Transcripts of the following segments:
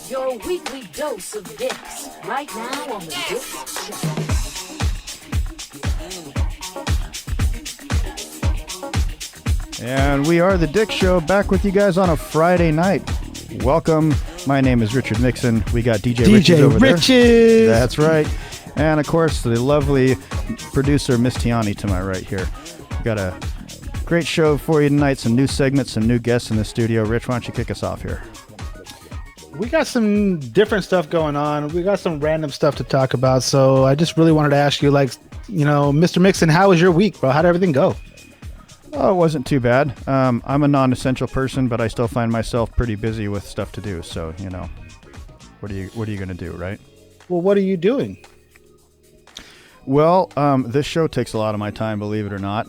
Your weekly dose of dicks, right now on the Dick Show. And we are the Dick Show, back with you guys on a Friday night. Welcome. My name is Richard Nixon. We got DJ Riches over there. That's right. And of course, the lovely producer, Miss Tiani, to my right here. We got a great show for you tonight. Some new segments, some new guests in the studio. Rich, why don't you kick us off here? We got some different stuff going on. We got some random stuff to talk about. So I just really wanted to ask you, Mr. Mixon, how was your week, bro? How did everything go? Oh, it wasn't too bad. I'm a non-essential person, but I still find myself pretty busy with stuff to do. So, what are you going to do, right? Well, what are you doing? Well, this show takes a lot of my time, believe it or not.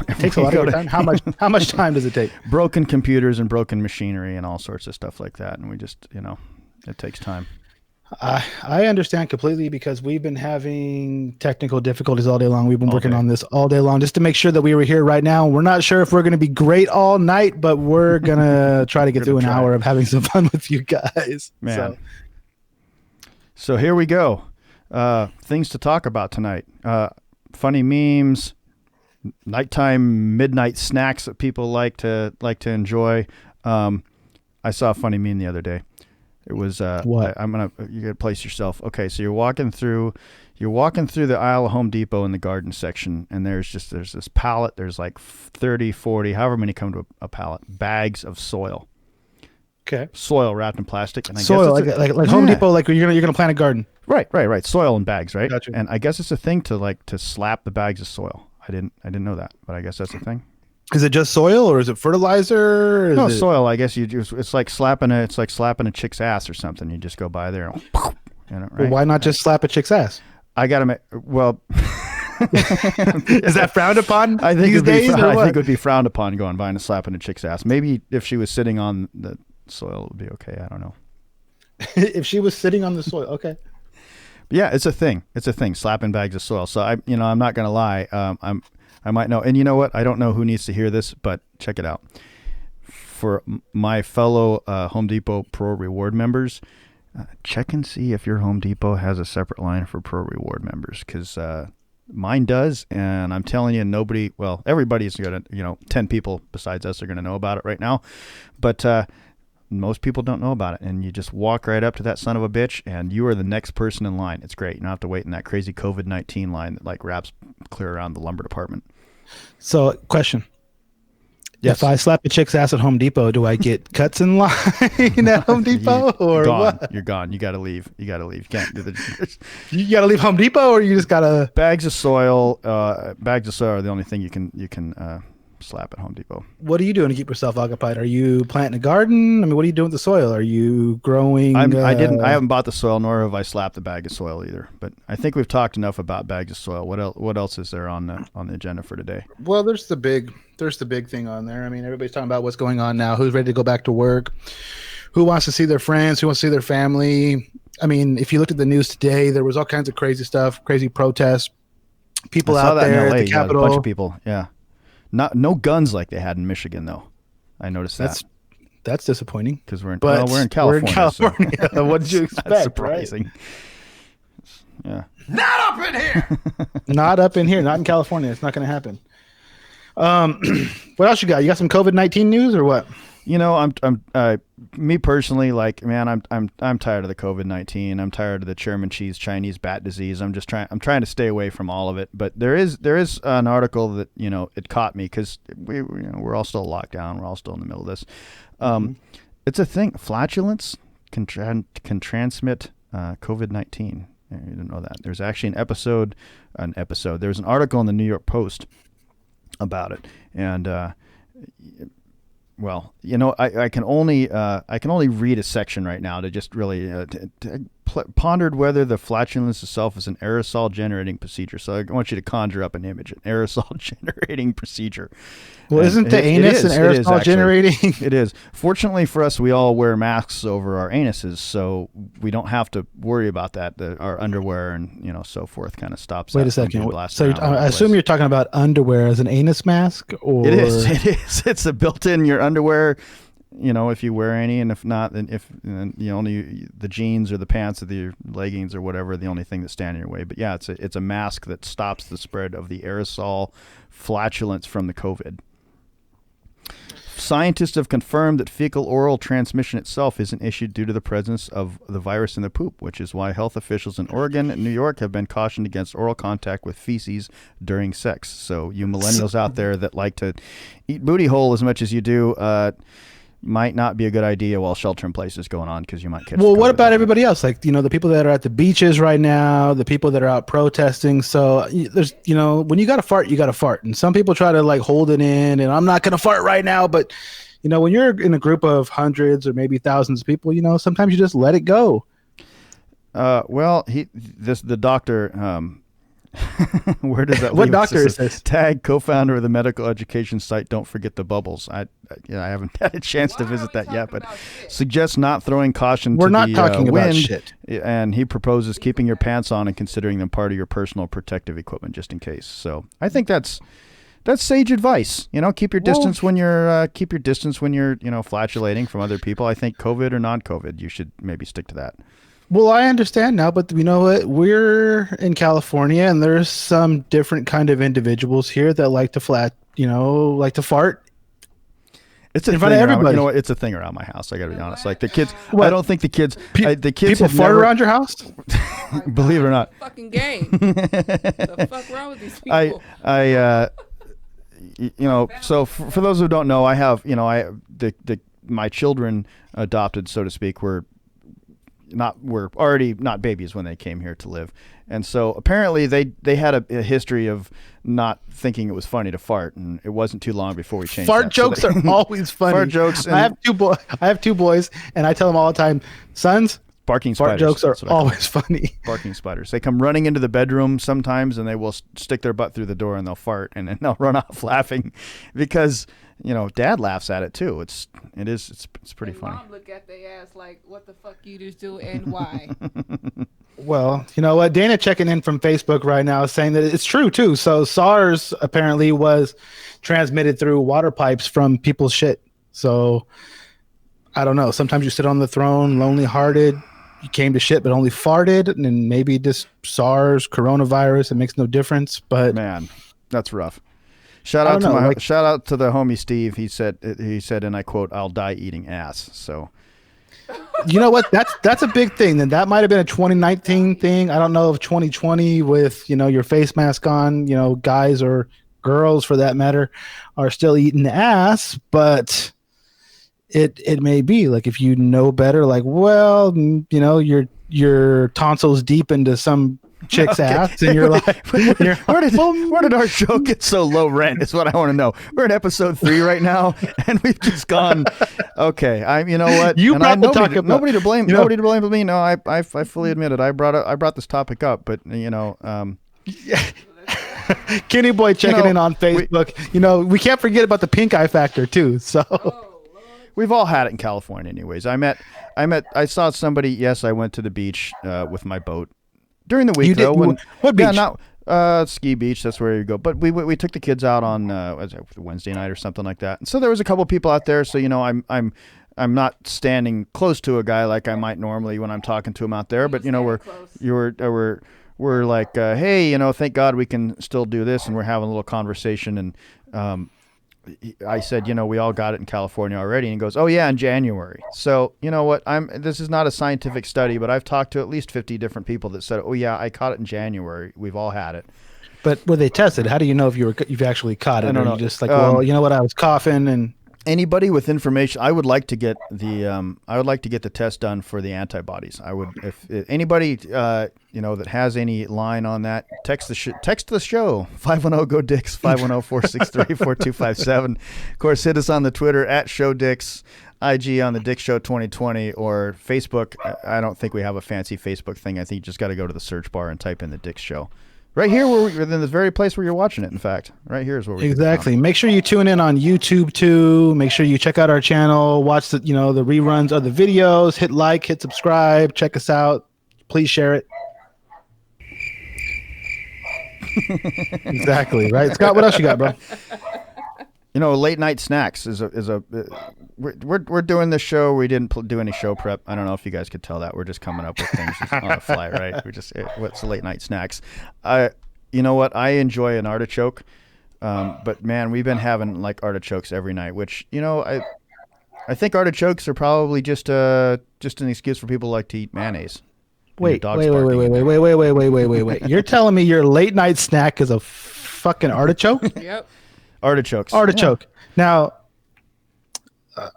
It takes a lot of your time. How much time does it take? Broken computers and broken machinery and all sorts of stuff like that. And we just, it takes time. I understand completely because we've been having technical difficulties all day long. We've been working on this all day long just to make sure that we were here right now. We're not sure if we're going to be great all night, but we're going to try to get through an hour of having some fun with you guys. Man. So here we go. Things to talk about tonight. Funny memes. Nighttime midnight snacks that people like to enjoy. I saw a funny meme the other day. It was what? You gotta place yourself. Okay, so you're walking through the aisle of Home Depot in the garden section, and there's this pallet. There's like 30, 40, however many come to a pallet, bags of soil. Okay. Soil wrapped in plastic. And I soil, guess like Home Depot, like you're gonna plant a garden. Right. Soil in bags, right? Gotcha. And I guess it's a thing to slap the bags of soil. I didn't know that, but I guess that's a thing. Is it just soil or is it fertilizer? No, soil. I guess it's like slapping a chick's ass or something. You just go by there and right? Well, why not just slap a chick's ass? I gotta make Is that frowned upon? I think it would be frowned upon going by and slapping a chick's ass. Maybe if she was sitting on the soil, it would be okay. I don't know. If she was sitting on the soil, okay. Yeah, it's a thing. Slapping bags of soil. So I'm not gonna lie. I might know. And you know what? I don't know who needs to hear this, but check it out. For my fellow Home Depot Pro Reward members, check and see if your Home Depot has a separate line for Pro Reward members, because mine does. And I'm telling you, everybody's gonna, 10 people besides us are gonna know about it right now, but most people don't know about it, and you just walk right up to that son of a bitch, and you are the next person in line. It's great. You don't have to wait in that crazy COVID-19 line that wraps clear around the lumber department. So, question. Yes. If I slap a chick's ass at Home Depot, do I get cuts in line at Home Depot or what? You're gone. You got to leave. You can't do the. You got to leave Home Depot, or you just got to. Bags of soil. Bags of soil are the only thing you can slap at Home Depot. What are you doing to keep yourself occupied? Are you planting a garden? I mean, what are you doing with the soil? Are you growing? I haven't bought the soil, nor have I slapped a bag of soil either. But I think we've talked enough about bags of soil. What else is there on the agenda for today? Well, there's the big thing on there. I mean, everybody's talking about what's going on now. Who's ready to go back to work? Who wants to see their friends? Who wants to see their family? I mean, if you looked at the news today, there was all kinds of crazy stuff, crazy protests. People out there at the Capitol. A bunch of people, yeah. No guns like they had in Michigan, though. I noticed that. That's disappointing. Because we're in California. We're in California. So what did you expect? That's surprising. Right? Yeah. Not up in here. Not up in here. Not in California. It's not going to happen. What else you got? You got some COVID-19 news or what? Me personally, man, I'm tired of the COVID-19. I'm tired of the Chairman Cheese Chinese bat disease. I'm trying to stay away from all of it. But there is an article that, it caught me because we're all still locked down. We're all still in the middle of this. It's a thing. Flatulence can transmit COVID-19. You didn't know that. There's actually an episode. There's an article in the New York Post about it. And, I can only read a section right now to just really pondered whether the flatulence itself is an aerosol generating procedure. So I want you to conjure up an image, an aerosol generating procedure. Well, isn't the anus an aerosol generating? It is. Fortunately for us, we all wear masks over our anuses, so we don't have to worry about that. Our underwear and so forth kind of stops. Wait a second. So I assume you're talking about underwear as an anus mask, or it is. It's a built-in your underwear. if you wear any, and if not, then then only the jeans or the pants or the leggings or whatever are the only thing that's standing in your way. But yeah, it's a mask that stops the spread of the aerosol flatulence from the COVID. Scientists have confirmed that fecal-oral transmission itself isn't issued due to the presence of the virus in the poop, which is why health officials in Oregon and New York have been cautioned against oral contact with feces during sex. So you millennials out there that like to eat booty hole as much as you do, might not be a good idea while shelter in place is going on, because you might catch. Well, what about everybody else? Like, the people that are at the beaches right now, the people that are out protesting. So there's, when you got to fart, you got to fart. And some people try to like hold it in, and I'm not going to fart right now. But, when you're in a group of hundreds or maybe thousands of people, sometimes you just let it go. Well, the doctor, where does that what leave doctor us? is this? Tag, co-founder of the medical education site Don't Forget the Bubbles. I haven't had a chance to visit that yet, but suggests not throwing caution We're to not the talking about wind. shit. And he proposes keeping your pants on and considering them part of your personal protective equipment just in case. So I think that's sage advice. Keep your distance when you're flatulating from other people. I think COVID or non-COVID, you should maybe stick to that. Well, I understand now, but you know what? We're in California, and there's some different kind of individuals here that like to fart. It's a in front of everybody. It's a thing around my house. I got to be honest. Like the kids, What? I don't think the kids. The kids People have fart never, around your house? believe it or not. Fucking game. The fuck wrong with these people? So for those who don't know, I have, my children adopted, so to speak, were already not babies when they came here to live. And so apparently they had a history of not thinking it was funny to fart, and it wasn't too long before we changed Fart that. jokes are always funny. Fart jokes. I have two boys, and I tell them all the time, sons, barking fart spiders. jokes are That's what I call always funny. barking spiders. They come running into the bedroom sometimes, and they will stick their butt through the door, and they'll fart, and then they'll run off laughing because Dad laughs at it too. It's pretty funny. Mom look at their ass like, what the fuck you just do and why? Well, you know what? Dana checking in from Facebook right now is saying that it's true too. So SARS apparently was transmitted through water pipes from people's shit. So I don't know. Sometimes you sit on the throne, lonely hearted. You came to shit, but only farted, and then maybe this SARS coronavirus. It makes no difference. But man, that's rough. Shout out to the homie Steve. He said, and I quote, "I'll die eating ass." So. You know what? That's a big thing. Then that might have been a 2019 thing. I don't know if 2020 with your face mask on, guys or girls for that matter are still eating ass, but it may be like if you know better, like, well, your tonsils deep into some chick's ass, and you're like, where did our show get so low rent? Is what I want to know. We're in episode 3 right now, and we've just gone. Okay, you know what? Nobody to blame. Nobody to blame but me. No, I fully admit it. I brought this topic up, but Kenny Boy checking in on Facebook. We can't forget about the pink eye factor too. So. We've all had it in California, anyways. I saw somebody. Yes, I went to the beach with my boat. During the week, what beach? Yeah, Ski Beach. That's where you go. But we took the kids out on Wednesday night or something like that. And so there was a couple people out there. So I'm not standing close to a guy like I might normally when I'm talking to him out there. But we're like, hey, thank God we can still do this, and we're having a little conversation. And I said, we all got it in California already. And he goes, oh yeah, in January. So you know what? This is not a scientific study, but I've talked to at least 50 different people that said, oh yeah, I caught it in January. We've all had it. But were they tested? How do you know if you've actually caught it? I don't know. You just like, well, you know what? I was coughing and. Anybody with information, I would like to get the test done for the antibodies. I would, if anybody that has any line on that, text the show 510-GO-DICKS 510-463-4257. Of course, hit us on the Twitter @ShowDicks, IG on the Dick Show 2020, or Facebook. I don't think we have a fancy Facebook thing. I think you just got to go to the search bar and type in the Dick Show. Right here, we're in the very place where you're watching it. In fact, right here is where we're exactly. Make sure you tune in on YouTube too. Make sure you check out our channel. Watch the the reruns of the videos. Hit like, hit subscribe. Check us out. Please share it. Exactly right, Scott. What else you got, bro? Late night snacks is a we're doing this show. We didn't do any show prep. I don't know if you guys could tell that. We're just coming up with things on the fly, right? What's late night snacks? You know what? I enjoy an artichoke, but man, we've been having like artichokes every night, which I think artichokes are probably just an excuse for people who like to eat mayonnaise. Wait. You're telling me your late night snack is a fucking artichoke? Yep. Artichokes. Artichoke. Now,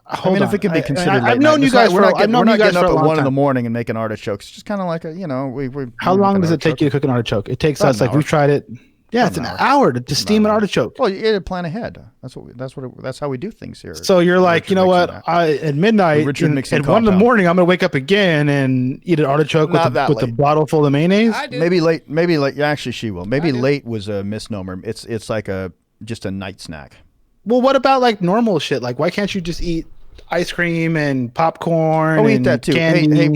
hold on. If it could be considered late I've known night. you guys for We're not getting up a at long 1 in the time. morning and making artichokes. It's just kind of like How long does it take you to cook an artichoke? It takes us, like, we've tried it. Yeah, it's an hour to steam an artichoke. Well, you got to plan ahead. That's how we do things here. So you're like, you know what? At midnight, at 1 in the morning, I'm gonna wake up again and eat an artichoke with a bottle full of mayonnaise. I do. Maybe late. Actually, she will. Maybe late was a misnomer. It's like just a night snack. Well, what about like normal shit? Like, why can't you just eat ice cream and popcorn? Oh, we eat and that too. candy? Hey,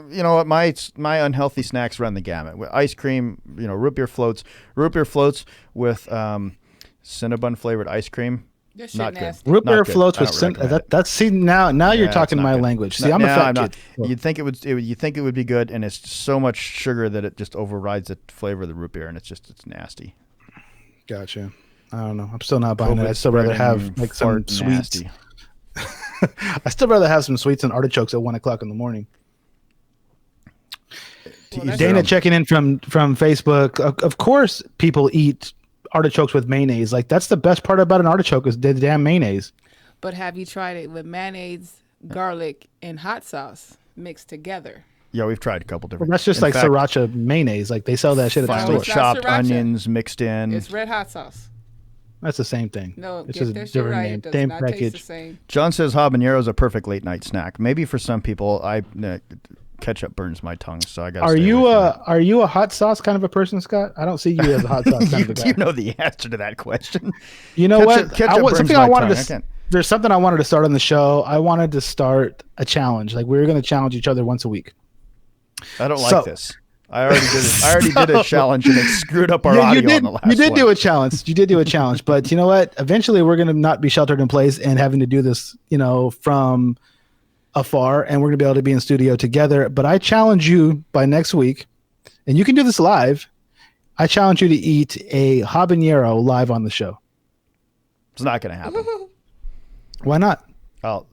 you know what? My unhealthy snacks run the gamut. With ice cream, root beer floats with Cinnabon flavored ice cream. This shit Not good. nasty. Root beer Not good. floats I with don't recommend it. that's now you're Yeah, talking it's not my good. language. See, I'm a fat kid. You'd think you think it would be good, and it's so much sugar that it just overrides the flavor of the root beer, and it's nasty. Gotcha. I don't know. I'm still not buying it. I'd still rather have like some sweets. Nasty. I still rather have some sweets and artichokes at 1 o'clock in the morning. Dana checking in from Facebook. Of course, people eat artichokes with mayonnaise. Like, that's the best part about an artichoke is the damn mayonnaise. But have you tried it with mayonnaise, garlic, and hot sauce mixed together? Yeah, we've tried a couple different. Well, that's just in like fact, sriracha mayonnaise. Like, they sell that shit at the finely store. It's not chopped sriracha. onions mixed in. It's red hot sauce. That's the same thing. No, it's get just a that shit different right. name. It does Same not taste the package. same. John says habanero is a perfect late night snack. Maybe for some people, ketchup burns my tongue, so I got. Are you a hot sauce kind of a person, Scott? I don't see you as a hot sauce kind of a guy. You know the answer to that question. You know what? Ketchup burns my tongue. There's something I wanted to start on the show. I wanted to start a challenge. Like, we were going to challenge each other once a week. I don't like this. I already did a challenge and it screwed up our audio on the last one. You did do a challenge. You did do a challenge. But you know what? Eventually, we're going to not be sheltered in place and having to do this, from afar. And we're going to be able to be in studio together. But I challenge you by next week, and you can do this live. I challenge you to eat a habanero live on the show. It's not going to happen. Why not? I'll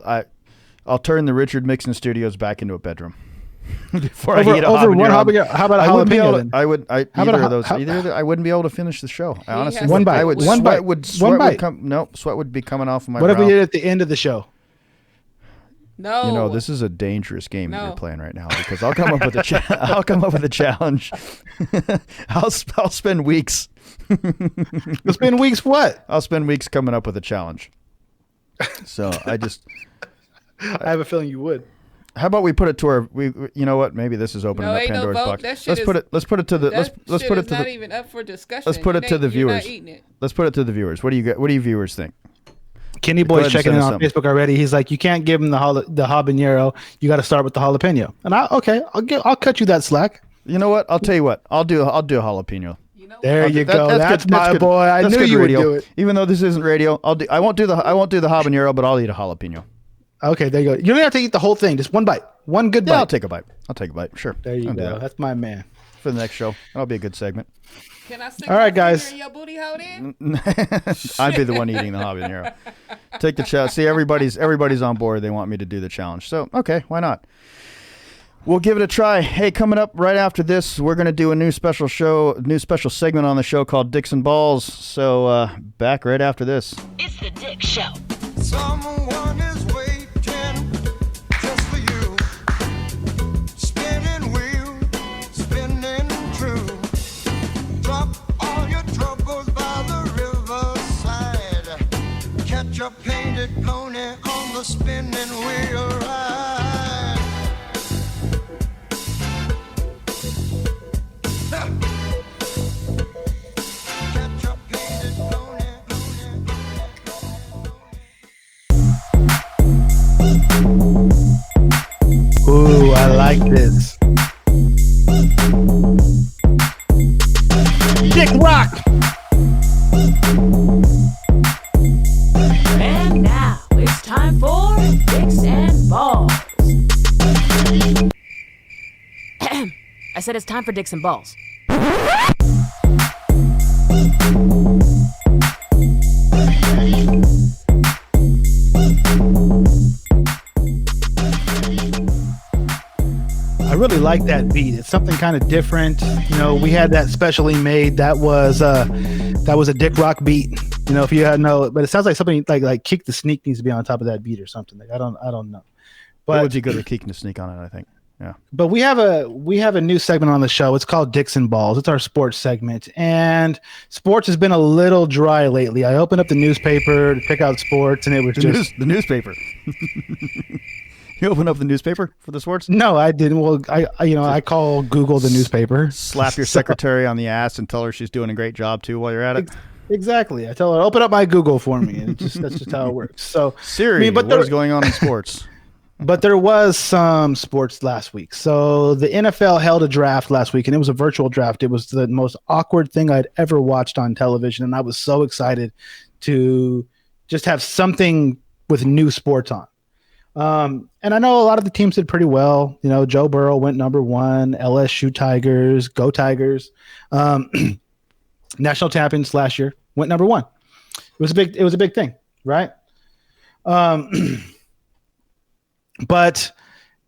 turn the Richard Mixon Studios back into a bedroom. Before I eat a over habanero. One habanero. How about a jalapeno? Then? I wouldn't be able to finish the show. I honestly, One bite. Sweat would be coming off of my What brow. if we did it at the end of the show? No. This is a dangerous game that you're playing right now because I'll come up with a challenge. I'll spend weeks. It's been weeks. What? I'll spend weeks coming up with a challenge. So I have a feeling you would. How about we put it to our? You know what? Maybe this is opening up Pandora's box. Let's put it to the. Let's put it to not the. even up for discussion. Let's put it to the viewers. Let's put it to the viewers. What do you viewers think? Kenny Boy's checking in on Facebook already. He's like, you can't give him the habanero. You got to start with the jalapeno. And I'll cut you that slack. You know what? I'll tell you what. I'll do a jalapeno. There you go. That's my boy. I knew you would do it. Even though this isn't radio, I won't do the habanero, but I'll eat a jalapeno. Okay, there you go. You don't have to eat the whole thing. Just one bite. One good bite. Yeah, I'll take a bite. Sure. There you go. That's my man. For the next show. That'll be a good segment. Can I stick all right, my guys. finger in your booty hole then? I'd be the one eating the habanero. Take the challenge. See, everybody's on board. They want me to do the challenge. So, okay, why not? We'll give it a try. Hey, coming up right after this, we're going to do a new special segment on the show called Dicks and Balls. So, back right after this. It's the Dick Show. Someone is waiting just for you. Spinning wheel, spinning true. Drop all your troubles by the riverside. Catch a painted pony on the spinning wheel ride. Catch a painted pony. Ooh, I like this. Dick Rock. I said it's time for dicks and balls. I really like that beat. It's something kind of different. You know, we had that specially made. That was a Dick Rock beat. You know, if you had no, but it sounds like something like Kick the Sneak needs to be on top of that beat or something. Like I don't know. But But would you go to Keek and Sneak on it? I think. Yeah. But we have a new segment on the show. It's called Dicks and Balls. It's our sports segment, and sports has been a little dry lately. I opened up the newspaper to pick out sports, and it was The newspaper. You open up the newspaper for the sports? no, I didn't. Well, I call Google the newspaper. Slap your secretary on the ass and tell her she's doing a great job too while you're at it. Exactly. I tell her, open up my Google for me, and that's just how it works. So Siri, but what is going on in sports? But there was some sports last week. So the NFL held a draft last week, and it was a virtual draft. It was the most awkward thing I'd ever watched on television, and I was so excited to just have something with new sports on. And I know a lot of the teams did pretty well. You know, Joe Burrow went number 1, LSU Tigers, go Tigers. National champions last year went number 1. It was a big thing, right? But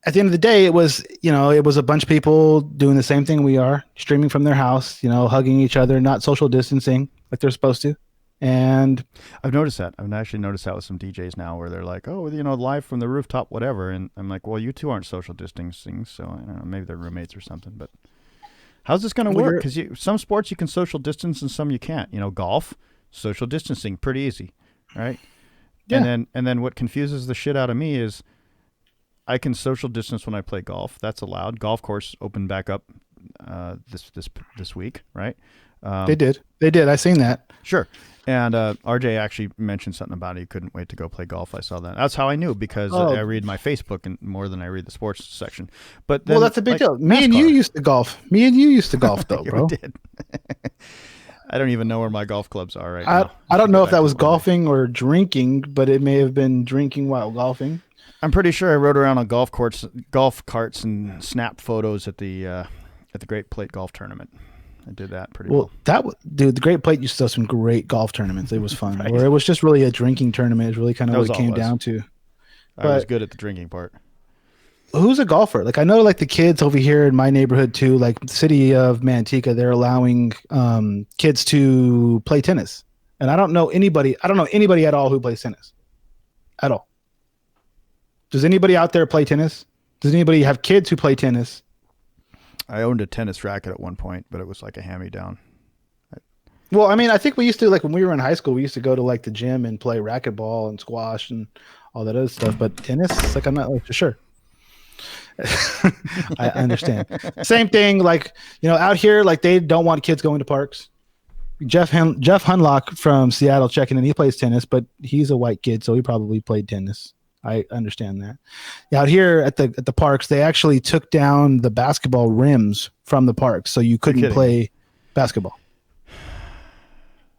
at the end of the day, it was a bunch of people doing the same thing we are, streaming from their house, hugging each other, not social distancing like they're supposed to. And I've noticed that. I've actually noticed that with some DJs now where they're like, oh, live from the rooftop, whatever. And I'm like, well, you two aren't social distancing. So I don't know, maybe they're roommates or something. But how's this going to work? Because some sports you can social distance and some you can't. Golf, social distancing, pretty easy, right? Yeah. And then what confuses the shit out of me is I can social distance when I play golf. That's allowed. Golf course opened back up this week, right? They did. I seen that. Sure. And RJ actually mentioned something about it. He couldn't wait to go play golf. I saw that. That's how I knew, because I read my Facebook and more than I read the sports section. But then, that's a big deal. Me and you used to golf, though, bro. We did. I don't even know where my golf clubs are right now. I don't know if that was golfing or drinking, but it may have been drinking while golfing. I'm pretty sure I rode around on golf carts and snapped photos at the Great Plate Golf Tournament. I did that pretty well. The Great Plate used to have some great golf tournaments. It was fun. Right. Or it was just really a drinking tournament. It's really kind of what it came down to. I was good at the drinking part. Who's a golfer? Like, I know, like, the kids over here in my neighborhood too, like the city of Manteca, they're allowing kids to play tennis. And I don't know anybody at all who plays tennis. At all. Does anybody out there play tennis? Does anybody have kids who play tennis? I owned a tennis racket at one point, but it was like a hand-me-down. Well, I mean, I think we used to, like, when we were in high school, we used to go to, like, the gym and play racquetball and squash and all that other stuff. But tennis, like, I'm not like, sure. I understand. Same thing, like, out here, like, they don't want kids going to parks. Jeff Hunlock from Seattle checking in. He plays tennis, but he's a white kid, so he probably played tennis. I understand that. Out here at the parks, they actually took down the basketball rims from the parks, so you couldn't play basketball.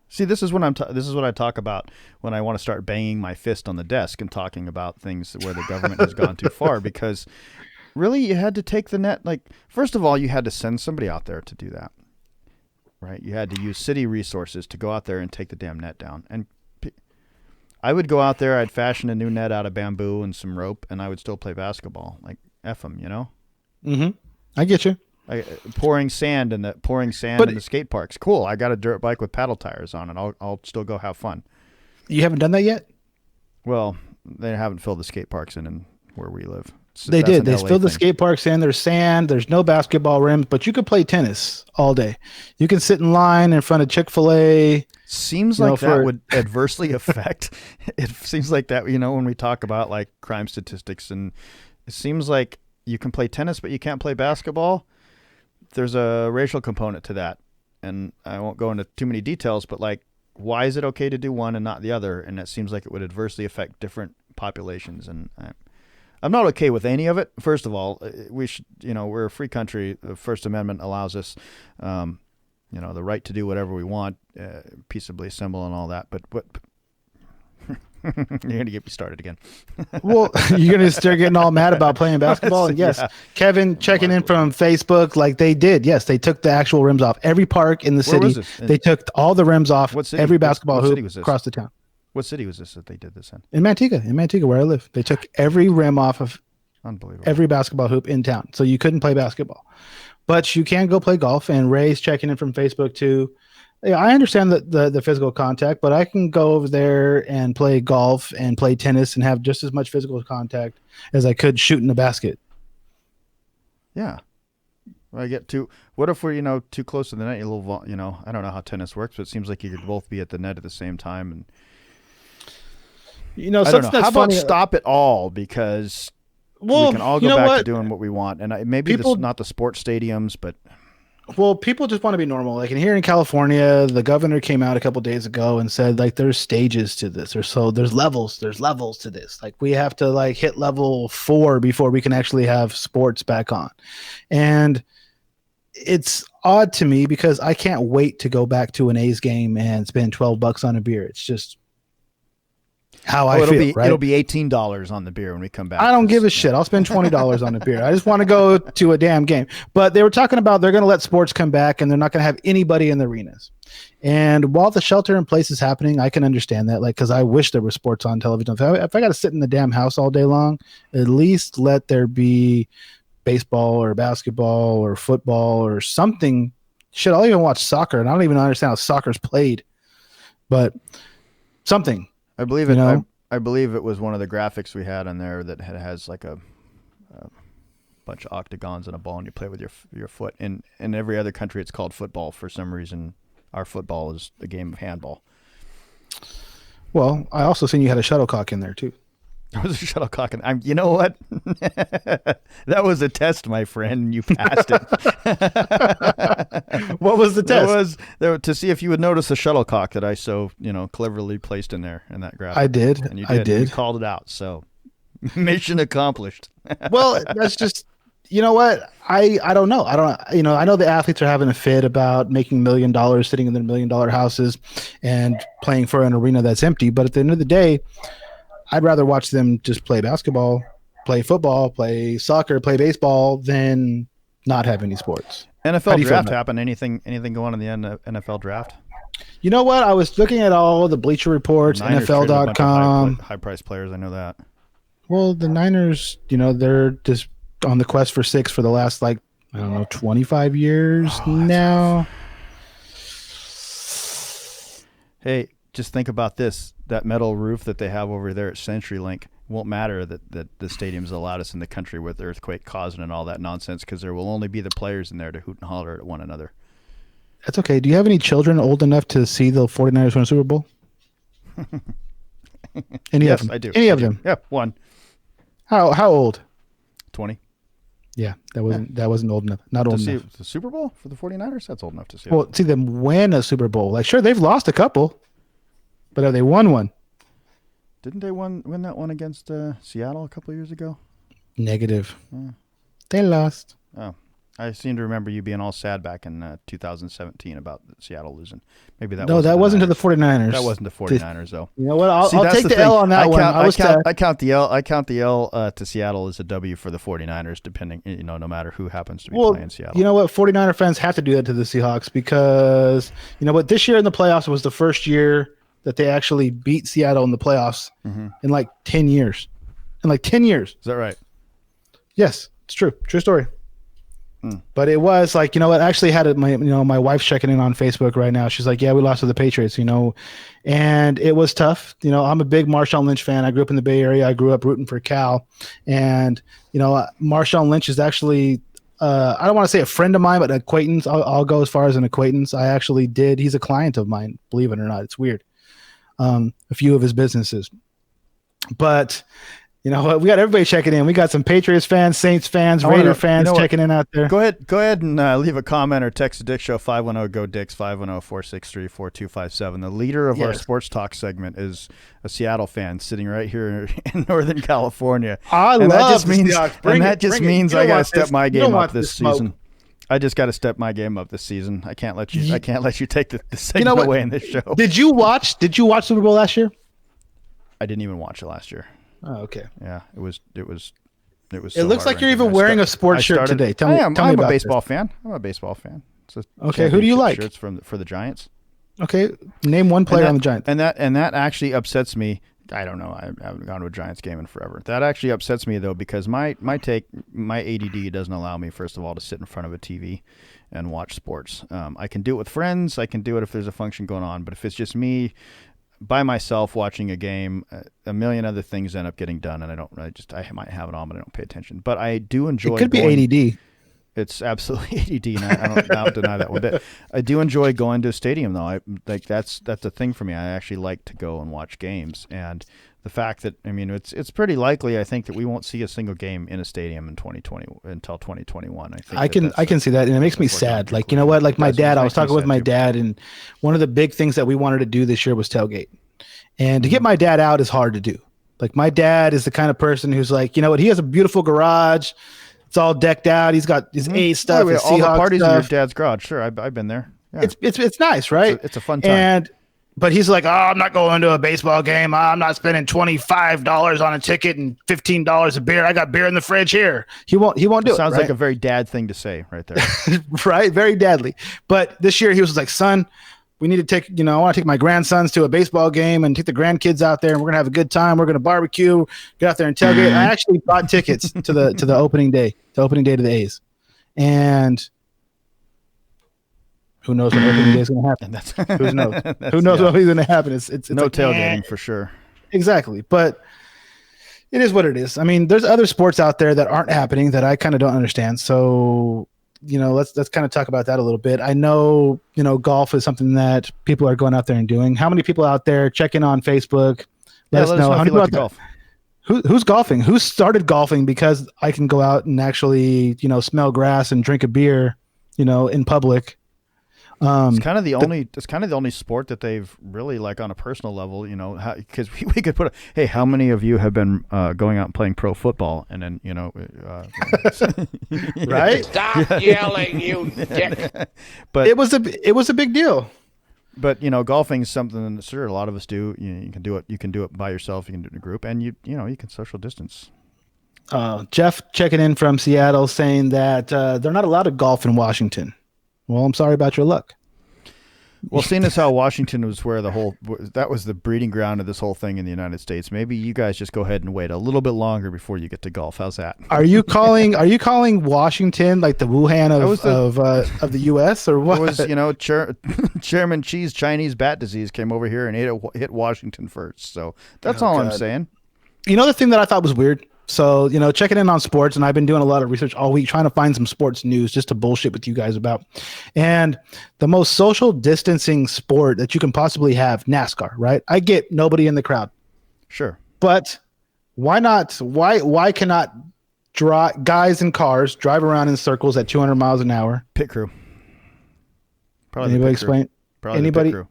See, this is what I talk about when I want to start banging my fist on the desk and talking about things where the government has gone too far. Because really, you had to take the net. Like, first of all, you had to send somebody out there to do that, right? You had to use city resources to go out there and take the damn net down. And I would go out there, I'd fashion a new net out of bamboo and some rope, and I would still play basketball. Like, F them, Mm-hmm. I get you. Pouring sand in the skate parks. Cool. I got a dirt bike with paddle tires on it. I'll still go have fun. You haven't done that yet? Well, they haven't filled the skate parks in where we live. So they did. They filled the skate parks in. There's sand. There's no basketball rims, but you could play tennis all day. You can sit in line in front of Chick-fil-A. Seems like that would adversely affect. It seems like that, when we talk about like crime statistics, and it seems like you can play tennis, but you can't play basketball. There's a racial component to that. And I won't go into too many details, but like, why is it okay to do one and not the other? And it seems like it would adversely affect different populations. And I'm not okay with any of it. First of all, we should, we're a free country. The First Amendment allows us, the right to do whatever we want, peaceably assemble and all that. But You're gonna get me started again. Well, you're gonna start getting all mad about playing basketball. And yes, Yeah. Kevin checking in from Facebook, like they did. Yes, they took the actual rims off. Every park in the Where was city, this? they took all the rims off. What city? Every basketball What city hoop was this? across the town. What city was this that they did this in? In Manteca, where I live, they took every rim off of Unbelievable. every basketball hoop in town, so you couldn't play basketball. But you can go play golf. And Ray's checking in from Facebook too. Yeah, I understand the physical contact, but I can go over there and play golf and play tennis and have just as much physical contact as I could shooting a basket. Yeah. I get too. What if we're too close to the net? I don't know how tennis works, but it seems like you could both be at the net at the same time. And I don't know. Something How that's about funny. stop it all because Well, we can all you go know back to what? doing what we want. And maybe People- this not the sports stadiums, but Well, people just want to be normal. Like in here in California, the governor came out a couple days ago and said like there's stages to this, there's levels to this. Like we have to like hit level 4 before we can actually have sports back on. And it's odd to me because I can't wait to go back to an A's game and spend $12 on a beer. It's just how I feel, right? It'll be $18 on the beer when we come back. I don't give a shit. I'll spend $20 on a beer. I just want to go to a damn game. But they were talking about they're going to let sports come back and they're not going to have anybody in the arenas. And while the shelter in place is happening, I can understand that. Like, because I wish there was sports on television. If I got to sit in the damn house all day long, at least let there be baseball or basketball or football or something. Shit, I'll even watch soccer, and I don't even understand how soccer's played. But something. I believe it. I believe it was one of the graphics we had on there that has like a bunch of octagons and a ball, and you play with your foot. In every other country, it's called football. For some reason, our football is a game of handball. Well, I also seen you had a shuttlecock in there too. There was a shuttlecock, and you know what? That was a test, my friend. And you passed it. What was the test? It was to see if you would notice the shuttlecock that I so cleverly placed in there in that graphic. I did. And you I did. did. You called it out. So mission accomplished. Well, that's just, you know what? I don't know. I know the athletes are having a fit about making $1 million, sitting in their $1 million houses and playing for an arena that's empty. But at the end of the day, I'd rather watch them just play basketball, play football, play soccer, play baseball than not have any sports. How do NFL you feel draft about it? happened. Anything going on in the NFL draft? You know what? I was looking at all the Bleacher Reports, Niners traded a bunch of NFL.com. high-priced players. I know that. Well, the Niners, they're just on the quest for 6 for the last 25 years now. Hey, just think about this. That metal roof that they have over there at CenturyLink won't matter that the stadium's the loudest in the country with the earthquake causing and all that nonsense because there will only be the players in there to hoot and holler at one another. That's okay. Do you have any children old enough to see the 49ers win a Super Bowl? Any Yes, of them? I do. Any I of do. them? Yeah, one. How old? 20. Yeah, that wasn't old enough. Not To old see enough. the Super Bowl for the 49ers? That's old enough to see. Well, see them win a Super Bowl. Like, sure, they've lost a couple, but have they won one? Didn't they win that one against Seattle a couple of years ago? Negative. They lost. Oh, I seem to remember you being all sad back in 2017 about Seattle losing. Maybe that No, wasn't that wasn't to the Niners. 49ers. That wasn't the 49ers, though. You know what? I'll See, that's take the thing. L on that one. I count the L. I count the L to Seattle as a W for the 49ers, depending, no matter who happens to be playing Seattle. You know what? 49er fans have to do that to the Seahawks because, you know what? This year in the playoffs was the first year that they actually beat Seattle in the playoffs in like 10 years. In like 10 years. Is that right? Yes, it's true. True story. But it was like, you know what? I actually had my wife's checking in on Facebook right now. She's like, yeah, we lost to the Patriots, and it was tough. I'm a big Marshawn Lynch fan. I grew up in the Bay Area. I grew up rooting for Cal. And, Marshawn Lynch is actually, I don't want to say a friend of mine, but an acquaintance. I'll go as far as an acquaintance. He's a client of mine, believe it or not. It's weird. A few of his businesses. But, you know what? We got everybody checking in. We got some Patriots fans, Saints fans, Raider fans checking in out there. Go ahead and leave a comment or text the Dick Show 510-GO-DICKS 510-463-4257. The leader of our sports talk segment is a Seattle fan sitting right here in Northern California. I love the Seahawks. That just means I got to step my game up this smoke. season. I just got to step my game up this season. I can't let you take the segment away in this show. Did you watch Super Bowl last year? I didn't even watch it last year. Oh, okay. Yeah, it was. It It looks like you're even wearing a sports shirt today. Tell me I'm about a baseball this. fan. I'm a baseball fan. It's Okay, who do you like? Shirts for the Giants. Okay, name one player on the Giants. And that actually upsets me. I don't know. I haven't gone to a Giants game in forever. That actually upsets me though, because my ADD doesn't allow me, first of all, to sit in front of a TV and watch sports. I can do it with friends. I can do it if there's a function going on. But if it's just me by myself watching a game, a million other things end up getting done, and I might have it on, but I don't pay attention. But I do enjoy. It could be ADD. It's absolutely ADD, and I don't deny that one bit. I do enjoy going to a stadium, though. That's a thing for me. I actually like to go and watch games, and the fact that it's pretty likely, I think, that we won't see a single game in a stadium in 2020 until 2021. I can see that, and it makes me sad. Like, you know what? Like my dad, I was talking with my dad, and one of the big things that we wanted to do this year was tailgate, and to get my dad out is hard to do. Like my dad is the kind of person who's like, you know what? He has a beautiful garage. It's all decked out. He's got his A stuff. His all the Seahawks parties stuff. in your dad's garage. Sure, I've been there. Yeah. It's nice, right? It's a fun time. But he's like, oh, I'm not going to a baseball game. I'm not spending $25 on a ticket and $15 a beer. I got beer in the fridge here. He won't do it. Sounds right? like a very dad thing to say right there. Right? Very dadly. But this year he was like, son, we need to take, I want to take my grandsons to a baseball game and take the grandkids out there, and we're going to have a good time. We're going to barbecue, get out there and tailgate. I actually bought tickets to the opening day, to the A's. And who knows when opening day is going to happen? Who knows? Who knows what is going to happen? It's no like, tailgating for sure. Exactly. But it is what it is. I mean, there's other sports out there that aren't happening that I kind of don't understand. So, let's kind of talk about that a little bit. I know, golf is something that people are going out there and doing. How many people out there check in on Facebook? Let us know. How many people out there? Golf. Who's golfing? Who started golfing because I can go out and actually, smell grass and drink a beer, in public. It's kind of the only sport that they've really, like, on a personal level, because we could put hey, how many of you have been going out and playing pro football, and then right? Stop yelling, you dick. But it was a big deal. But golfing is something that sure a lot of us do. You can do it. You can do it by yourself. You can do it in a group, and you can social distance. Jeff checking in from Seattle saying that they're not allowed to golf in Washington. Well, I'm sorry about your luck. Well, seeing as how Washington was where that was the breeding ground of this whole thing in the United States, maybe you guys just go ahead and wait a little bit longer before you get to golf. How's that? Are you calling Washington like the Wuhan of the U.S. or what? It was Chairman Xi's Chinese bat disease came over here and hit Washington first. So that's all God. I'm saying. The thing that I thought was weird. So, checking in on sports, and I've been doing a lot of research all week trying to find some sports news just to bullshit with you guys about. And the most social distancing sport that you can possibly have, NASCAR, right? I get nobody in the crowd. Sure. But why not? Why cannot guys in cars drive around in circles at 200 miles an hour? Pit crew. Probably anybody explain? Probably anybody? The pit crew.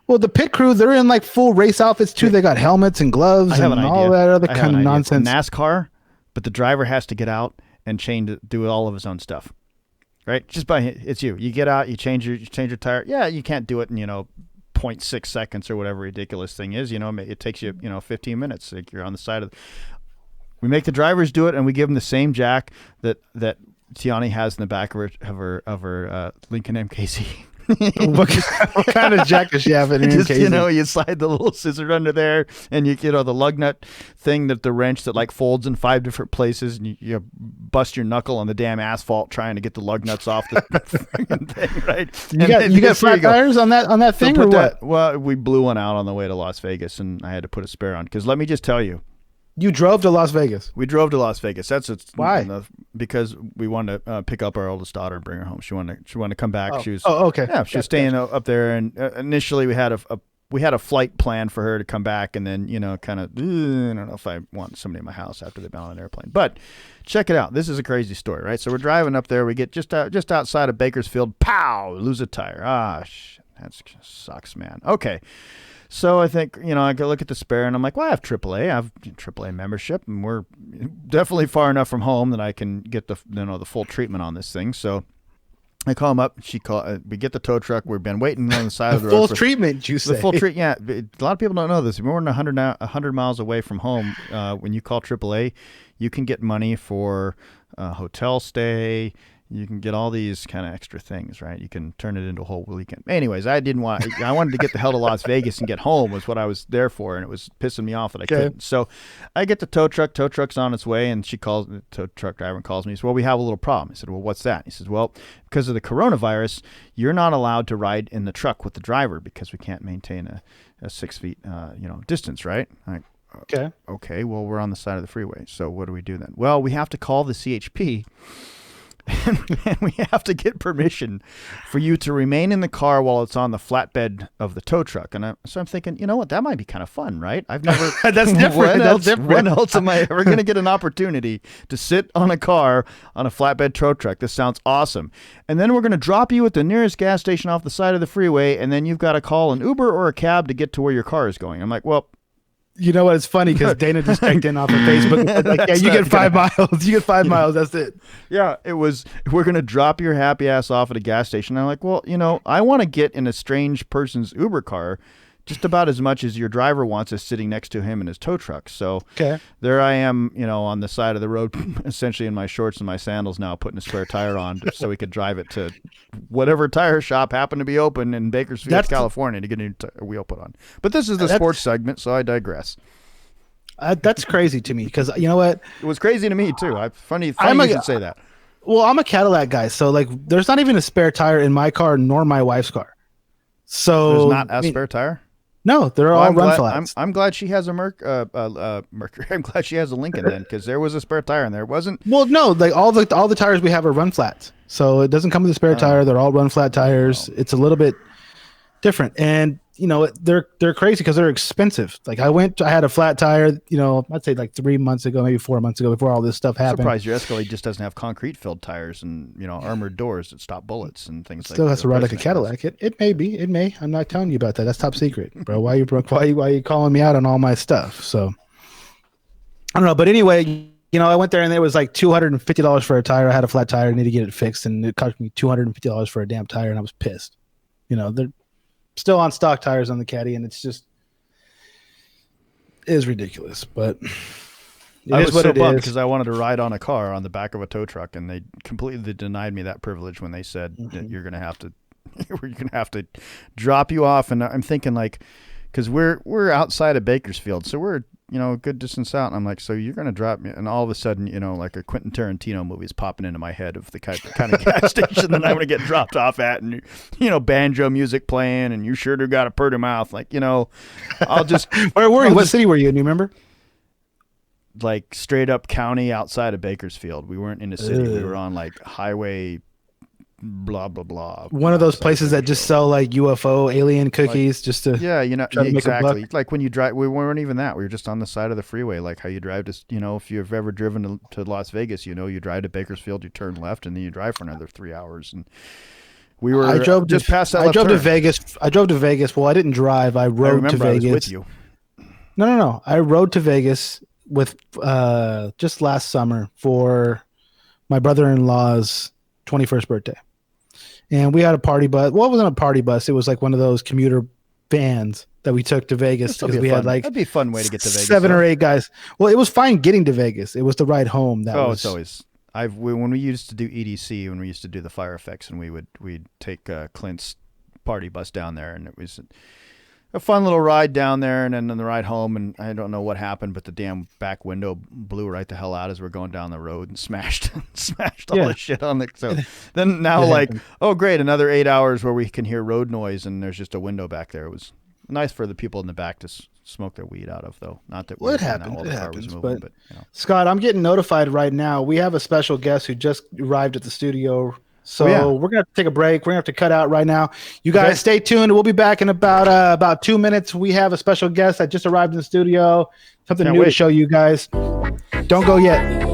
Well, the pit crew, they're in like full race outfits too. They got helmets and gloves and all that other kind of nonsense. NASCAR, but the driver has to get out and do all of his own stuff, right? Just it's you. You get out, you change your tire. Yeah, you can't do it in 0.6 seconds or whatever ridiculous thing is. It takes you 15 minutes. Like you're on the side of. We make the drivers do it, and we give them the same jack that Tiani has in the back of her Lincoln MKC. what kind of jack does she have in just, you slide the little scissor under there, and the lug nut thing, the wrench that like folds in 5 different places, and you bust your knuckle on the damn asphalt trying to get the lug nuts off the freaking thing, right? You got flat tires on that thing or what? Well, we blew one out on the way to Las Vegas, and I had to put a spare on, because let me just tell you. You drove to Las Vegas. We drove to Las Vegas. Why? Because we wanted to pick up our oldest daughter and bring her home. She wanted to come back. Oh. She was okay. Yeah, she was staying up there, and initially we had a flight plan for her to come back, and then kind of I don't know if I want somebody in my house after they've been on an airplane. But check it out. This is a crazy story, right? So we're driving up there. We get just outside of Bakersfield. Pow! Lose a tire. Ah, shit. That sucks, man. Okay. So I think, I go look at the spare, and I'm like, well, I have AAA. I have AAA membership, and we're definitely far enough from home that I can get the full treatment on this thing. So I call him up. We get the tow truck. We've been waiting on the side of the full road. treatment, you say? The full treatment. Yeah, a lot of people don't know this. If you're more than 100 miles away from home, when you call AAA, you can get money for hotel stay. You can get all these kind of extra things, right? You can turn it into a whole weekend. Anyways, I wanted to get the hell to Las Vegas and get home was what I was there for, and it was pissing me off that I couldn't. So I get the tow truck. Tow truck's on its way, and the tow truck driver calls me. He says, well, we have a little problem. I said, well, what's that? He says, well, because of the coronavirus, you're not allowed to ride in the truck with the driver because we can't maintain a 6 feet distance, right? Okay, well, we're on the side of the freeway, so what do we do then? Well, we have to call the CHP, and we have to get permission for you to remain in the car while it's on the flatbed of the tow truck. And so I'm thinking, you know what, that might be kind of fun, right? I've never. That's different. When else am I ever going to get an opportunity to sit on a car on a flatbed tow truck? This sounds awesome. And then we're going to drop you at the nearest gas station off the side of the freeway, and then you've got to call an Uber or a cab to get to where your car is going. I'm like, well. You know what? It's funny because Dana just checked in off of Facebook. Like, yeah, you get 5 miles. You get 5 miles. That's it. Yeah, it was. We're gonna drop your happy ass off at a gas station. And I'm like, well, I want to get in a strange person's Uber car, just about as much as your driver wants us sitting next to him in his tow truck. So there I am, on the side of the road, essentially in my shorts and my sandals now, putting a spare tire on so we could drive it to whatever tire shop happened to be open in Bakersfield, California, to get a wheel put on. But this is the sports segment, so I digress. That's crazy to me because you know what? It was crazy to me too. Funny you should say that. Well, I'm a Cadillac guy, so like, there's not even a spare tire in my car nor my wife's car. So there's not a spare tire. No, they're all run flats. I'm glad she has a Mercury. I'm glad she has a Lincoln then, because there was a spare tire in there. It wasn't. Well, no, like all the tires we have are run flats, so it doesn't come with a spare tire. They're all run flat tires. It's a little bit different, and they're crazy because they're expensive. Like I had a flat tire, I'd say like 3 months ago, maybe 4 months ago, before all this stuff happened. I'm surprised your Escalade just doesn't have concrete filled tires and armored doors that stop bullets and things. Still has to ride like a Cadillac. It may be. It may. I'm not telling you about that. That's top secret, bro. Why are you calling me out on all my stuff? So I don't know. But anyway, I went there and it was like $250 for a tire. I had a flat tire. I needed to get it fixed, and it cost me $250 for a damn tire, and I was pissed. They're still on stock tires on the Caddy, and it is ridiculous, but I was so bummed because I wanted to ride on a car on the back of a tow truck, and they completely denied me that privilege when they said that you're going to have to drop you off. And I'm thinking, like, because we're outside of Bakersfield, so we're a good distance out, and I'm like, so you're going to drop me? And all of a sudden, like a Quentin Tarantino movie is popping into my head of the kind of gas station that I'm going to get dropped off at, and banjo music playing, and you sure do got a pretty mouth, like, I'll just. Where were you? What city were you in? Do you remember? Like straight up county outside of Bakersfield. We weren't in a city. We were on like highway. Blah blah blah. One of those places that just sell like UFO alien cookies, just to exactly. Like when you drive, we weren't even that. We were just on the side of the freeway, like how you drive to. If you've ever driven to Las Vegas, you drive to Bakersfield, you turn left, and then you drive for another 3 hours. And we were past that. I drove to Vegas. Well, I didn't drive. I rode to Vegas. I was with you. No. I rode to Vegas with just last summer for my brother-in-law's 21st birthday. And we had a party bus. Well, it wasn't a party bus. It was like one of those commuter vans that we took to Vegas because we had like that'd be a fun way to get to Vegas. 7 or 8 guys. Well, it was fine getting to Vegas. It was the ride home it's always. When we used to do EDC, when we used to do the fire effects, and we'd take Clint's party bus down there, and it was a fun little ride down there, and then the ride home, and I don't know what happened, but the damn back window blew right the hell out as we're going down the road and smashed all the shit on the. So then now oh great, another 8 hours where we can hear road noise and there's just a window back there. It was nice for the people in the back to smoke their weed out of, though. Not that it happens. But Scott, I'm getting notified right now. We have a special guest who just arrived at the studio. So we're going to take a break. We're going to have to cut out right now. You guys stay tuned. We'll be back in about 2 minutes. We have a special guest that just arrived in the studio. Something new to show you guys. Don't go yet.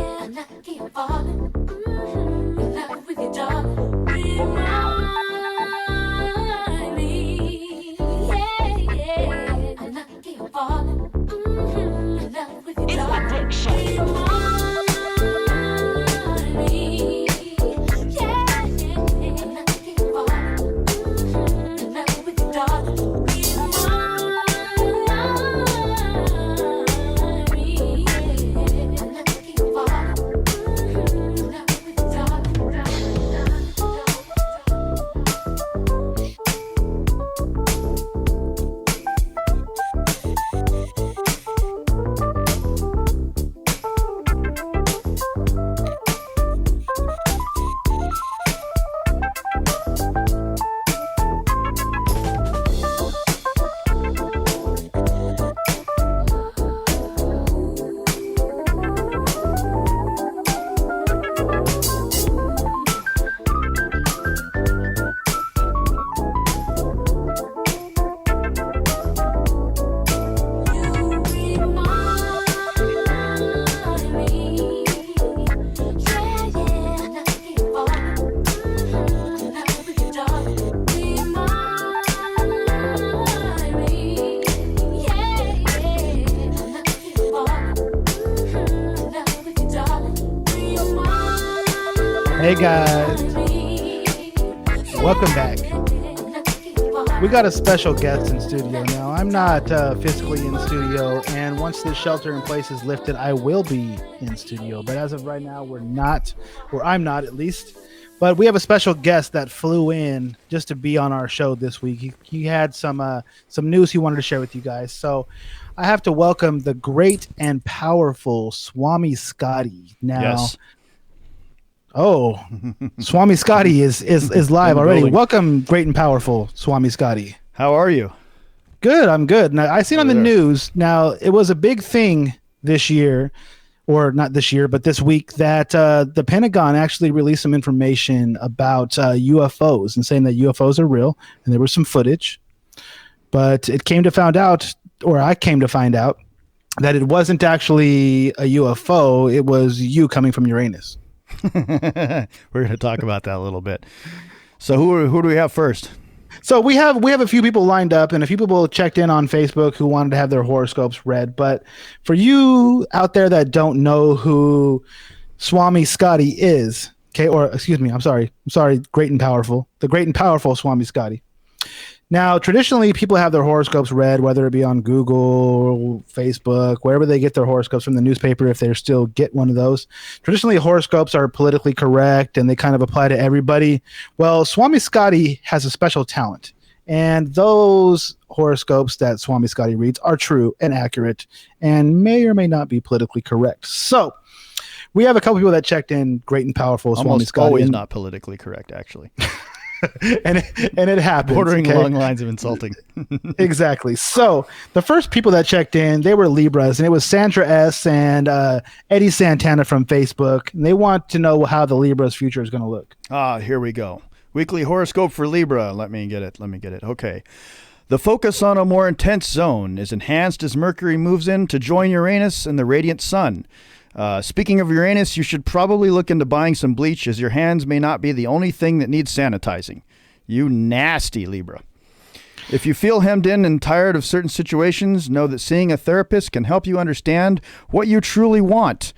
Hey guys, welcome back. We got a special guest in studio now. I'm not physically in studio, and once this shelter in place is lifted, I will be in studio. But as of right now, we're not, or I'm not at least. But we have a special guest that flew in just to be on our show this week. He had some news he wanted to share with you guys. So I have to welcome the great and powerful Swami Scottie. Now, Yes. Oh, Swami Scottie is live already. building. Welcome, great and powerful Swami Scottie. How are you? Good, I'm good. Now, I seen on the Over there. news. Now, it was a big thing this year, or not this year, but this week, that the Pentagon actually released some information about UFOs and saying that UFOs are real, and there was some footage. But I came to find out that it wasn't actually a UFO. It was you coming from Uranus. We're going to talk about that a little bit. So who do we have first? So we have a few people lined up, and a few people checked in on Facebook who wanted to have their horoscopes read. But for you out there that don't know who Swami Scottie is, okay, or excuse me, I'm sorry, great and powerful, the great and powerful Swami Scottie. Now, traditionally, people have their horoscopes read, whether it be on Google, Facebook, wherever they get their horoscopes, from the newspaper, if they still get one of those. Traditionally, horoscopes are politically correct, and they kind of apply to everybody. Well, Swami Scottie has a special talent, and those horoscopes that Swami Scottie reads are true and accurate and may or may not be politically correct. So we have a couple people that checked in, great and powerful Swami Almost Scottie. always and- not politically correct, actually. and it happens. Bordering okay? along lines of insulting. Exactly. So the first people that checked in, they were Libras, and it was Sandra S. and Eddie Santana from Facebook. And they want to know how the Libra's future is going to look. Here we go. Weekly horoscope for Libra. Let me get it. Okay. The focus on a more intense zone is enhanced as Mercury moves in to join Uranus and the radiant sun. Speaking of Uranus, you should probably look into buying some bleach, as your hands may not be the only thing that needs sanitizing. You nasty Libra. If you feel hemmed in and tired of certain situations, know that seeing a therapist can help you understand what you truly want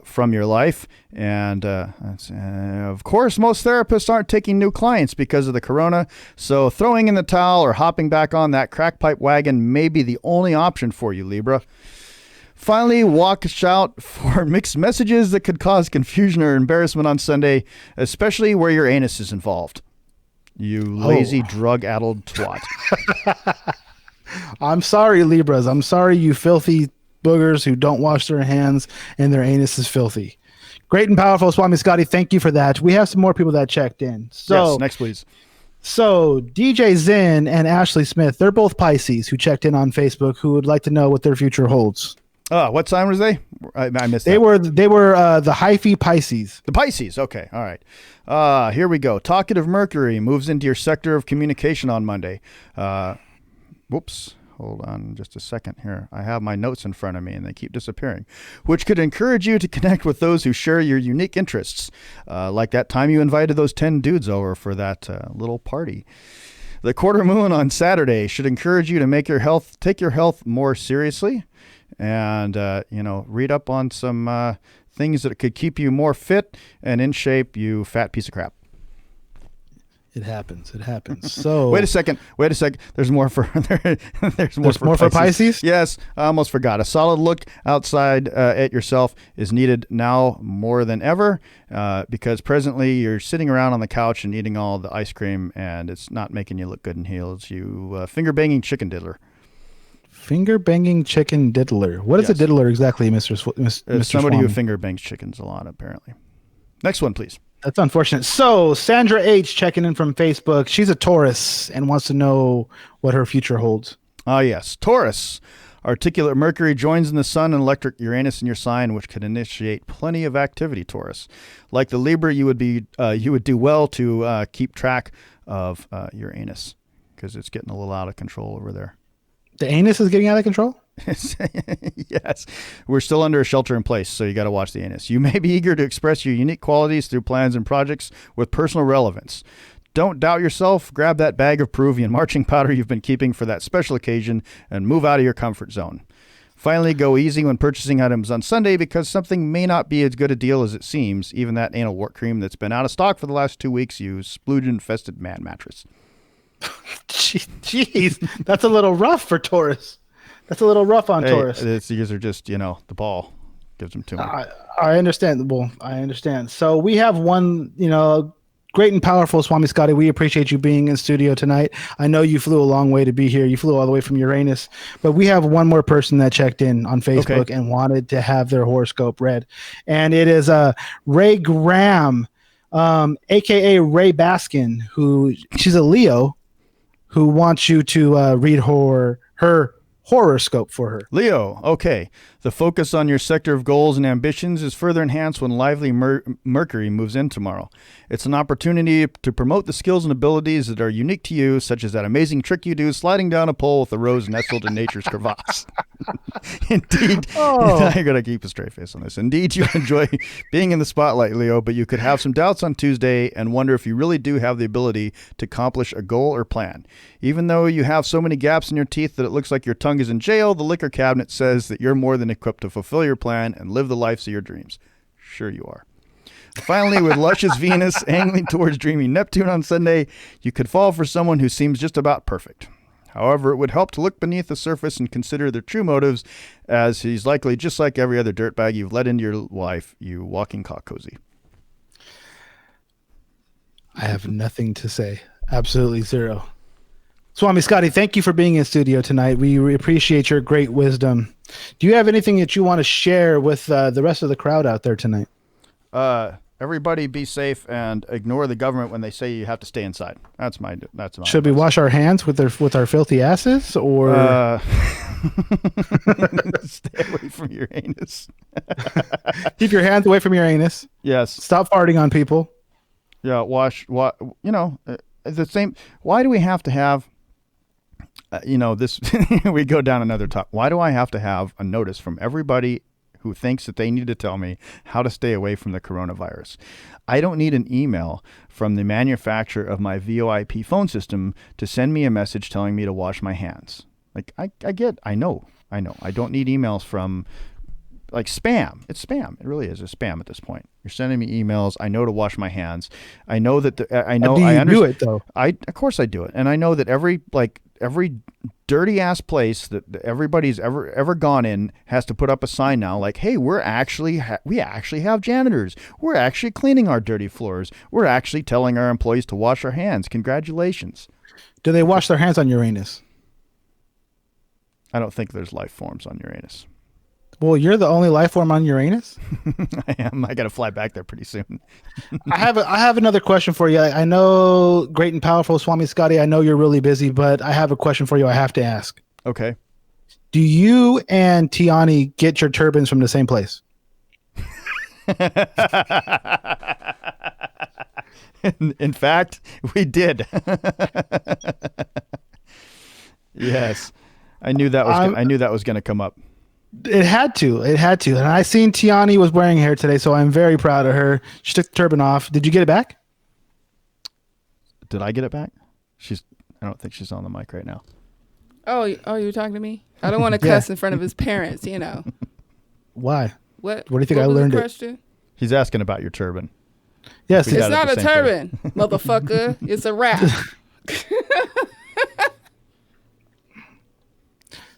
from your life. And of course, most therapists aren't taking new clients because of the corona, so throwing in the towel or hopping back on that crack pipe wagon may be the only option for you, Libra. Finally, watch out for mixed messages that could cause confusion or embarrassment on Sunday, especially where your anus is involved. You lazy, drug-addled twat. I'm sorry, Libras. I'm sorry, you filthy boogers who don't wash their hands and their anus is filthy. Great and powerful Swami Scottie, thank you for that. We have some more people that checked in. So, Yes, next please. So DJ Zen and Ashley Smith, they're both Pisces who checked in on Facebook, who would like to know what their future holds. What sign was they? I missed that. They were the hyphy Pisces. The Pisces. Okay. All right. Here we go. Talkative Mercury moves into your sector of communication on Monday. Whoops. Hold on just a second here. I have my notes in front of me and they keep disappearing, which could encourage you to connect with those who share your unique interests. Like that time you invited those 10 dudes over for that little party. The quarter moon on Saturday should encourage you to take your health more seriously. And, read up on some things that could keep you more fit and in shape, you fat piece of crap. It happens. So Wait a second. There's more for there's more for Pisces? Yes, I almost forgot. A solid look outside at yourself is needed now more than ever because presently you're sitting around on the couch and eating all the ice cream and it's not making you look good in heels. You finger-banging chicken diddler. Finger banging chicken diddler. What is Yes. a diddler exactly, Mr. Somebody Swami? who finger bangs chickens a lot, apparently. Next one, please. That's unfortunate. So Sandra H checking in from Facebook. She's a Taurus and wants to know what her future holds. Yes. Taurus. Articulate Mercury joins in the Sun and electric Uranus in your sign, which could initiate plenty of activity, Taurus. Like the Libra, you would do well to keep track of Uranus because it's getting a little out of control over there. The anus is getting out of control? Yes. We're still under a shelter in place, so you got to watch the anus. You may be eager to express your unique qualities through plans and projects with personal relevance. Don't doubt yourself. Grab that bag of Peruvian marching powder you've been keeping for that special occasion and move out of your comfort zone. Finally, go easy when purchasing items on Sunday because something may not be as good a deal as it seems. Even that anal wart cream that's been out of stock for the last 2 weeks. You splooge-infested man mattress. Jeez, that's a little rough for Taurus. That's a little rough on Taurus. These are just, the ball gives them to me. I understand. Well, I understand. So we have one, great and powerful Swami Scottie. We appreciate you being in studio tonight. I know you flew a long way to be here. You flew all the way from Uranus, but we have one more person that checked in on Facebook and wanted to have their horoscope read. And it is Ray Graham, aka Ray Baskin, she's a Leo, who wants you to read her horoscope for her. Leo, okay. The focus on your sector of goals and ambitions is further enhanced when lively Mercury moves in tomorrow. It's an opportunity to promote the skills and abilities that are unique to you, such as that amazing trick you do sliding down a pole with a rose nestled in nature's crevasse. Indeed, I'm going to keep a straight face on this. Indeed, you enjoy being in the spotlight, Leo, but you could have some doubts on Tuesday and wonder if you really do have the ability to accomplish a goal or plan. Even though you have so many gaps in your teeth that it looks like your tongue is in jail, the liquor cabinet says that you're more than equipped to fulfill your plan and live the lives of your dreams. Sure you are. Finally, with luscious Venus angling towards dreamy Neptune on Sunday, you could fall for someone who seems just about perfect. However, it would help to look beneath the surface and consider their true motives, as he's likely just like every other dirtbag you've let into your life, you walking cock cozy. I have nothing to say. Absolutely zero. Swami Scottie, thank you for being in studio tonight. We appreciate your great wisdom. Do you have anything that you want to share with the rest of the crowd out there tonight? Everybody be safe and ignore the government when they say you have to stay inside. That's my Should we wash our hands with our filthy asses, or stay away from your anus? Keep your hands away from your anus. Yes. Stop farting on people. Yeah, the same. Why do we have to have this? We go down another top. Why do I have to have a notice from everybody who thinks that they need to tell me how to stay away from the coronavirus? I don't need an email from the manufacturer of my VoIP phone system to send me a message telling me to wash my hands. Like I know. I don't need emails from like spam. It's spam. It really is a spam at this point. You're sending me emails. I know to wash my hands. I know that I know. I understand. Do it though. Of course I do it, and I know that every dirty ass place that everybody's ever gone in has to put up a sign now, like, hey, we actually have janitors. We're actually cleaning our dirty floors. We're actually telling our employees to wash our hands. Congratulations. Do they wash their hands on Uranus? I don't think there's life forms on Uranus. Well, you're the only life form on Uranus. I am. I got to fly back there pretty soon. I have another question for you. I know, great and powerful Swami Scottie, I know you're really busy, but I have a question for you I have to ask. Okay. Do you and Tiani get your turbans from the same place? In fact, we did. Yes. I knew that was going to come up. It had to. And I seen Tiani was wearing hair today, so I'm very proud of her. She took the turban off. Did you get it back? Did I get it back? I don't think she's on the mic right now. Oh, you're talking to me? I don't want to cuss in front of his parents, Why? What do you think I was learned the it? question? He's asking about your turban. Yes. It's not a turban, motherfucker. It's a wrap.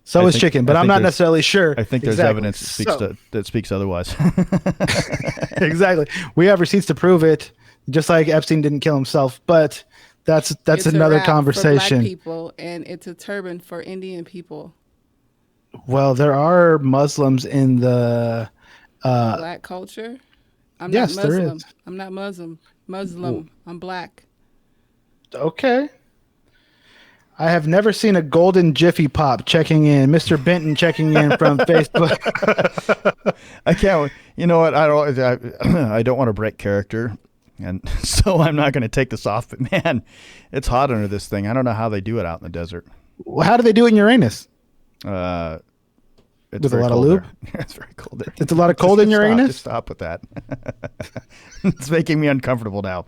So is chicken, but I'm not necessarily sure. I think there's evidence that speaks otherwise. Exactly. We have receipts to prove it, just like Epstein didn't kill himself. But that's It's another a wrap conversation. For black people, and it's a turban for Indian people. Well, there are Muslims in the Black culture? I'm yes, not Muslim. there is. I'm not Muslim. I'm black. Okay. I have never seen a golden Jiffy Pop checking in. Mr. Benton checking in from Facebook. I can't. You know what? I don't want to break character, and so I'm not going to take this off. But man, it's hot under this thing. I don't know how they do it out in the desert. Well, how do they do it in Uranus? It's with a lot of lube. It's very cold there. It's a lot of cold in Uranus. Just stop with that. It's making me uncomfortable now.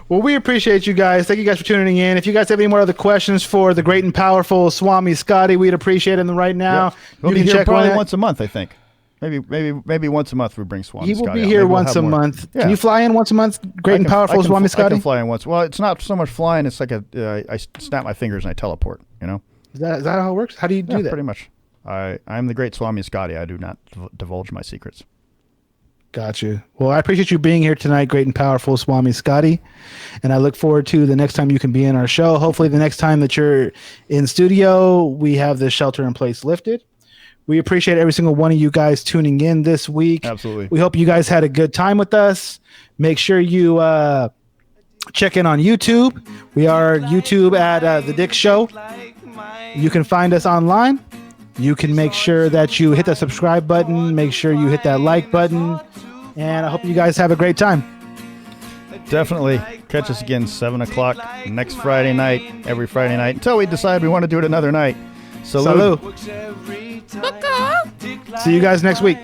Well, we appreciate you guys. Thank you guys for tuning in. If you guys have any more other questions for the great and powerful Swami Scottie, we'd appreciate him right now. Yeah. We'll be here probably once a month, I think. Maybe once a month we bring Swami Scottie. He will be here once a month. Yeah. Can you fly in once a month? Great and powerful Swami Scottie? I can fly in once. Well, it's not so much flying. It's like I snap my fingers and I teleport, you know? Is that how it works? How do you do that? Pretty much. I'm the great Swami Scottie. I do not divulge my secrets. Got you. Well, I appreciate you being here tonight, great and powerful Swami Scottie. And I look forward to the next time you can be in our show. Hopefully the next time that you're in studio, we have the shelter in place lifted. We appreciate every single one of you guys tuning in this week. Absolutely. We hope you guys had a good time with us. Make sure you check in on YouTube. We are YouTube at The Dick Show. You can find us online. You can make sure that you hit that subscribe button. Make sure you hit that like button. And I hope you guys have a great time. Definitely. Catch us again 7 o'clock next Friday night, every Friday night, until we decide we want to do it another night. Salud. See you guys next week.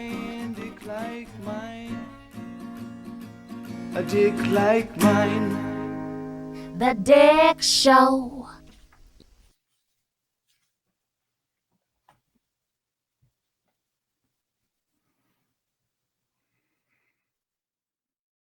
A dick like mine. The Dick Show.